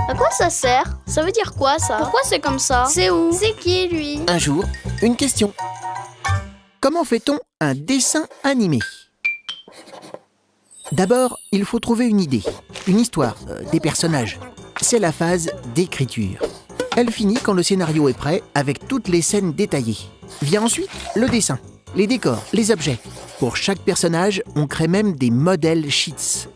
À quoi ça sert? Ça veut dire quoi ça? Pourquoi c'est comme ça? C'est où? C'est qui lui? Un jour, une question. Comment fait-on un dessin animé? D'abord, il faut trouver une idée, une histoire, des personnages. C'est la phase d'écriture. Elle finit quand le scénario est prêt avec toutes les scènes détaillées. Vient ensuite le dessin, les décors, les objets. Pour chaque personnage, on crée même des modèles sheets.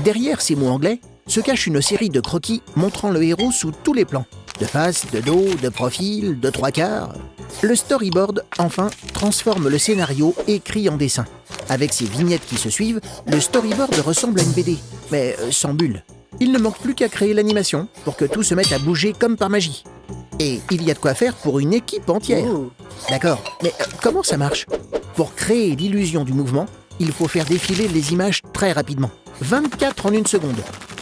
Derrière ces mots anglais se cache une série de croquis montrant le héros sous tous les plans. De face, de dos, de profil, de trois quarts. Le storyboard, enfin, transforme le scénario écrit en dessin. Avec ces vignettes qui se suivent, le storyboard ressemble à une BD, mais sans bulles. Il ne manque plus qu'à créer l'animation pour que tout se mette à bouger comme par magie. Et il y a de quoi faire pour une équipe entière. D'accord, mais comment ça marche? Pour créer l'illusion du mouvement, il faut faire défiler les images très rapidement. 24 en une seconde.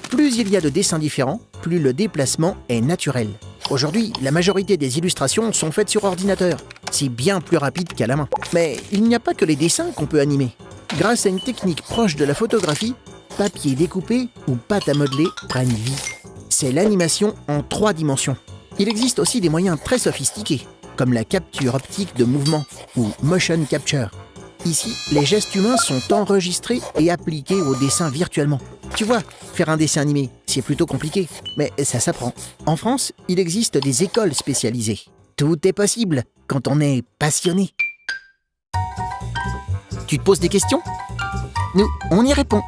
Plus il y a de dessins différents, plus le déplacement est naturel. Aujourd'hui, la majorité des illustrations sont faites sur ordinateur. C'est bien plus rapide qu'à la main. Mais il n'y a pas que les dessins qu'on peut animer. Grâce à une technique proche de la photographie, papier découpé ou pâte à modeler prennent vie. C'est l'animation en 3 dimensions. Il existe aussi des moyens très sophistiqués, comme la capture optique de mouvement ou motion capture. Ici, les gestes humains sont enregistrés et appliqués au dessin virtuellement. Tu vois, faire un dessin animé, c'est plutôt compliqué, mais ça s'apprend. En France, il existe des écoles spécialisées. Tout est possible quand on est passionné. Tu te poses des questions? Nous, on y répond.